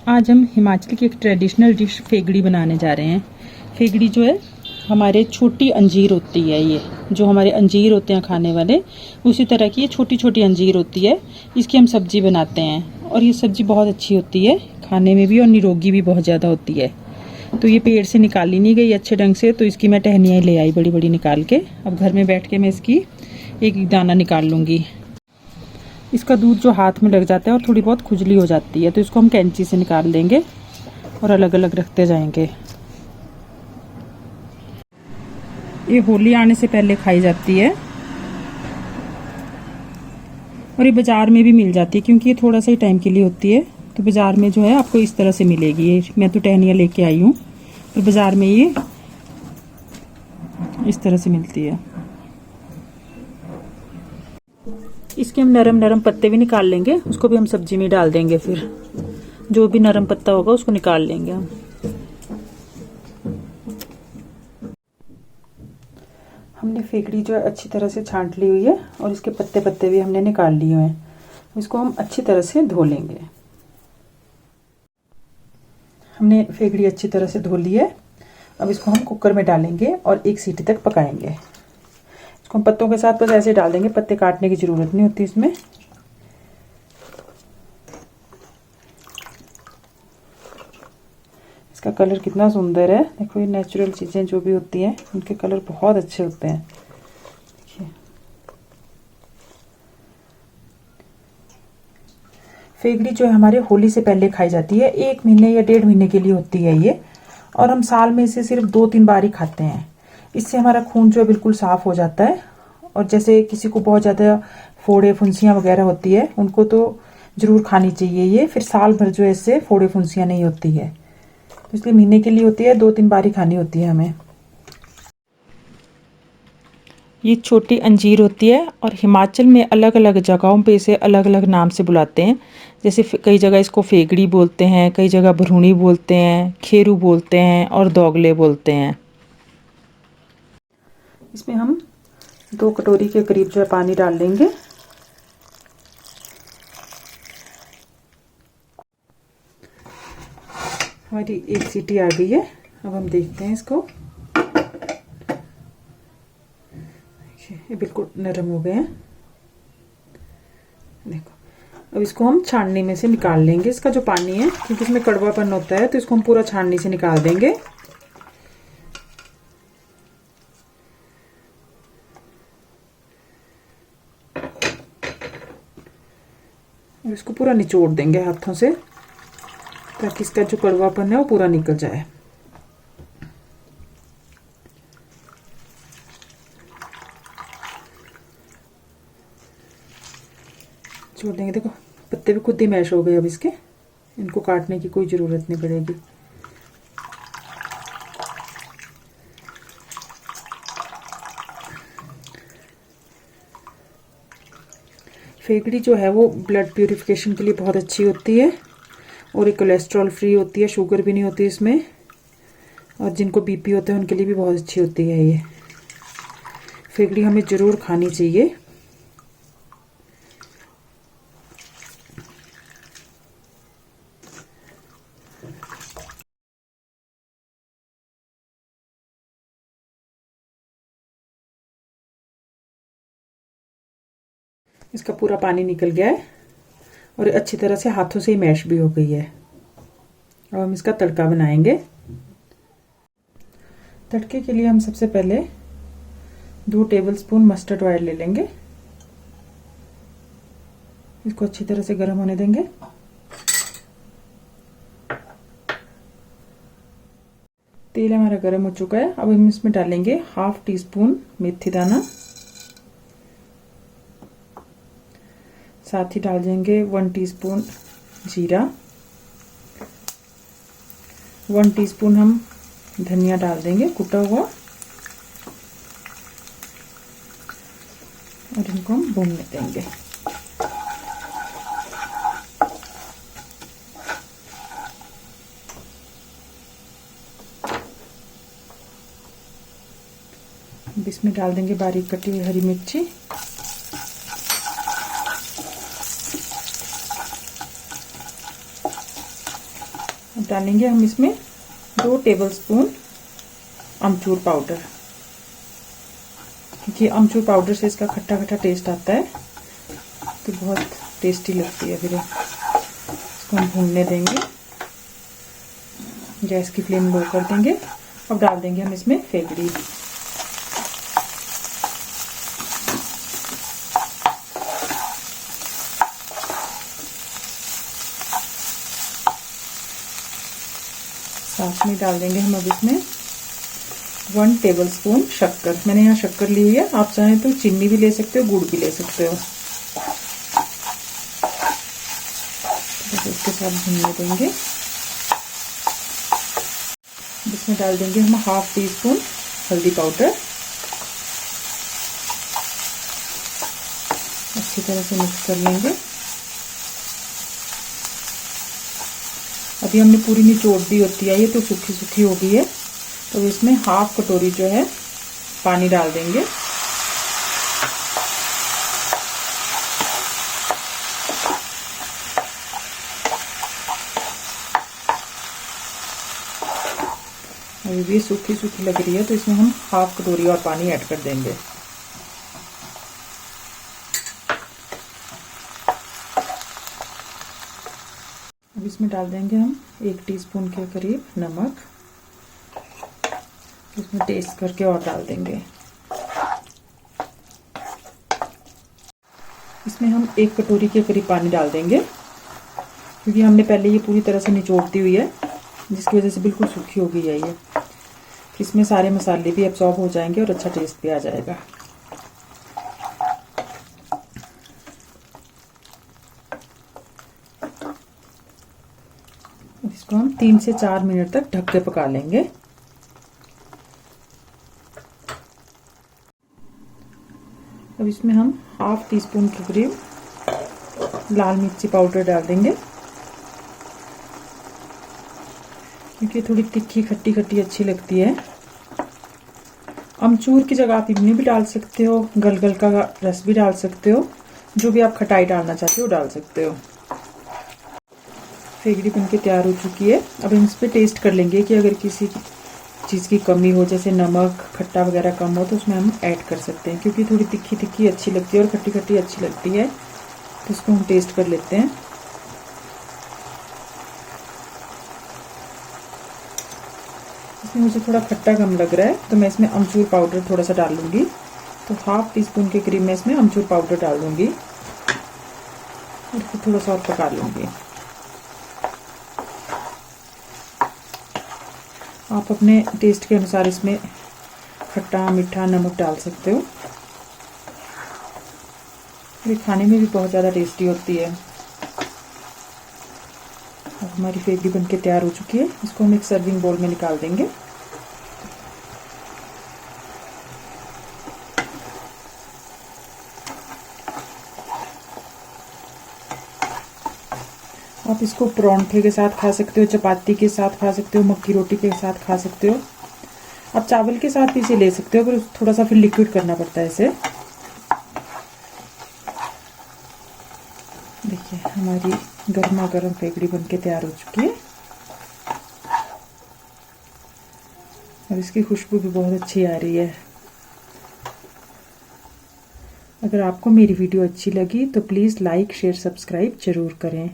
आज हम हिमाचल की एक ट्रेडिशनल डिश फेगड़ी बनाने जा रहे हैं। फेगड़ी जो है हमारे छोटी अंजीर होती है, ये जो हमारे अंजीर होते हैं खाने वाले, उसी तरह की ये छोटी छोटी अंजीर होती है। इसकी हम सब्जी बनाते हैं और ये सब्जी बहुत अच्छी होती है खाने में भी, और निरोगी भी बहुत ज़्यादा होती है। तो ये पेड़ से निकाली नहीं गई अच्छे ढंग से, तो इसकी मैं टहनियाँ ले आई बड़ी बड़ी निकाल के। अब घर में बैठ के मैं इसकी एक एक दाना निकाल लूँगी। इसका दूध जो हाथ में लग जाता है और थोड़ी बहुत खुजली हो जाती है, तो इसको हम कैंची से निकाल देंगे और अलग अलग रखते जाएंगे। ये होली आने से पहले खाई जाती है और ये बाज़ार में भी मिल जाती है, क्योंकि ये थोड़ा सा ही टाइम के लिए होती है। तो बाज़ार में जो है आपको इस तरह से मिलेगी। ये मैं तो टहनियाँ लेके आई हूँ, और बाज़ार में ये इस तरह से मिलती है। इसके हम नरम नरम पत्ते भी निकाल लेंगे, उसको भी हम सब्जी में डाल देंगे। फिर जो भी नरम पत्ता होगा उसको निकाल लेंगे हम। हमने फेगड़ी जो है अच्छी तरह से छांट ली हुई है, और इसके पत्ते पत्ते भी हमने निकाल लिए हैं। इसको हम अच्छी तरह से धो लेंगे। हमने फेगड़ी अच्छी तरह से धो ली है। अब इसको हम कुकर में डालेंगे और 1 सीटी तक पकाएंगे। इसको हम पत्तों के साथ बस ऐसे डाल देंगे, पत्ते काटने की ज़रूरत नहीं होती इसमें। इसका कलर कितना सुंदर है, देखो। ये नेचुरल चीज़ें जो भी होती हैं उनके कलर बहुत अच्छे होते हैं। देखिए, फेगड़ी जो है हमारे होली से पहले खाई जाती है। 1 महीने या 1.5 महीने के लिए होती है ये, और हम साल में इसे सिर्फ 2-3 बार ही खाते हैं। इससे हमारा खून जो है बिल्कुल साफ़ हो जाता है। और जैसे किसी को बहुत ज़्यादा फोड़े फुंसियाँ वगैरह होती है, उनको तो ज़रूर खानी चाहिए ये। फिर साल भर जो है इससे फोड़े फुंसियाँ नहीं होती है। तो इसलिए महीने के लिए होती है, 2-3 बार ही खानी होती है हमें। ये छोटी अंजीर होती है, और हिमाचल में अलग अलग जगहों पे इसे अलग अलग नाम से बुलाते हैं। जैसे कई जगह इसको फेगड़ी बोलते हैं, कई जगह भरूणी बोलते हैं, खेरू बोलते हैं, और दोगले बोलते हैं। इसमें हम 2 कटोरी के करीब जो है पानी डाल लेंगे। हमारी 1 सीटी आ गई है। अब हम देखते हैं इसको। ये बिल्कुल नरम हो गए हैं, देखो। अब इसको हम छाननी में से निकाल लेंगे, इसका जो पानी है, क्योंकि इसमें कड़वापन होता है, तो इसको हम पूरा छाननी से निकाल देंगे। और इसको पूरा निचोड़ देंगे हाथों से, ताकि इसका जो कड़वापन है वो पूरा निकल जाए। छोड़ देंगे। देखो पत्ते भी खुद ही मैश हो गए। अब इसके इनको काटने की कोई ज़रूरत नहीं पड़ेगी। फेगड़ी जो है वो ब्लड प्यूरिफिकेशन के लिए बहुत अच्छी होती है, और ये कोलेस्ट्रॉल फ्री होती है, शुगर भी नहीं होती इसमें। और जिनको बीपी होता है उनके लिए भी बहुत अच्छी होती है ये फेगड़ी। हमें ज़रूर खानी चाहिए। इसका पूरा पानी निकल गया है, और अच्छी तरह से हाथों से ही मैश भी हो गई है। अब हम इसका तड़का बनाएंगे। तड़के के लिए हम सबसे पहले 2 टेबलस्पून मस्टर्ड ऑयल ले लेंगे। इसको अच्छी तरह से गर्म होने देंगे। तेल हमारा गर्म हो चुका है। अब हम इसमें डालेंगे 1/2 टीस्पून मेथी दाना, साथ ही डाल देंगे 1 टीस्पून जीरा, 1 टीस्पून हम धनिया डाल देंगे कुटा हुआ, और इनको हम भूनने देंगे। अब इसमें डाल देंगे बारीक कटी हुई हरी मिर्ची, अब डालेंगे हम इसमें 2 टेबलस्पून अमचूर पाउडर, क्योंकि अमचूर पाउडर से इसका खट्टा खट्टा टेस्ट आता है तो बहुत टेस्टी लगती है। फिर इसको हम भूनने देंगे, गैस की फ्लेम लो कर देंगे। अब डाल देंगे हम इसमें फेगड़ी। साथ में डाल देंगे हम अब इसमें 1 टेबलस्पून शक्कर। मैंने यहाँ शक्कर ली हुई है, आप चाहें तो चीनी भी ले सकते हो, गुड़ भी ले सकते हो। तो इसके साथ भूनने देंगे। इसमें डाल देंगे हम 1/2 टीस्पून हल्दी पाउडर। अच्छी तरह से मिक्स कर लेंगे। अभी हमने पूरी निचोड़ दी होती है, ये तो सूखी सूखी हो गई है, तो इसमें 1/2 कटोरी जो है पानी डाल देंगे। अभी भी सूखी सूखी लग रही है, तो इसमें हम 1/2 कटोरी और पानी ऐड कर देंगे। अब इसमें डाल देंगे हम 1 टीस्पून के करीब नमक। इसमें टेस्ट करके और डाल देंगे। इसमें हम 1 कटोरी के करीब पानी डाल देंगे, क्योंकि हमने पहले ये पूरी तरह से निचोड़ दी हुई है, जिसकी वजह से बिल्कुल सूखी हो गई है ये। इसमें सारे मसाले भी एब्सॉर्ब हो जाएंगे और अच्छा टेस्ट भी आ जाएगा। इसको हम 3 से 4 मिनट तक ढक के पका लेंगे। अब इसमें हम 1/2 टीस्पून के करीब लाल मिर्ची पाउडर डाल देंगे, क्योंकि थोड़ी तीखी खट्टी खट्टी अच्छी लगती है। अमचूर की जगह आप इमली भी डाल सकते हो, गलगल का रस भी डाल सकते हो, जो भी आप खटाई डालना चाहते हो डाल सकते हो। फेगड़ी बनके तैयार हो चुकी है। अब हम इस पे टेस्ट कर लेंगे कि अगर किसी चीज़ की कमी हो, जैसे नमक खट्टा वगैरह कम हो, तो उसमें हम ऐड कर सकते हैं, क्योंकि थोड़ी तीखी तीखी अच्छी लगती है और खट्टी खट्टी अच्छी लगती है। तो इसको हम टेस्ट कर लेते हैं। इसमें मुझे थोड़ा खट्टा कम लग रहा है, तो मैं इसमें अमचूर पाउडर थोड़ा सा डाल लूँगी। तो 1/2 टीस्पून के करीब मैं इसमें अमचूर पाउडर डाल दूँगी और फिर थोड़ा सा और पका लूँगी। आप अपने टेस्ट के अनुसार इसमें खट्टा मीठा नमक डाल सकते हो। ये खाने में भी बहुत ज़्यादा टेस्टी होती है। अब हमारी फेगड़ी बनके तैयार हो चुकी है। इसको हम एक सर्विंग बाउल में निकाल देंगे। आप इसको परांठे के साथ खा सकते हो, चपाती के साथ खा सकते हो, मक्की रोटी के साथ खा सकते हो। आप चावल के साथ भी इसे ले सकते हो, पर थोड़ा सा फिर लिक्विड करना पड़ता है इसे। देखिए हमारी गर्मा गर्म फेगड़ी बनके तैयार हो चुकी है और इसकी खुशबू भी बहुत अच्छी आ रही है। अगर आपको मेरी वीडियो अच्छी लगी तो प्लीज़ लाइक शेयर सब्सक्राइब जरूर करें।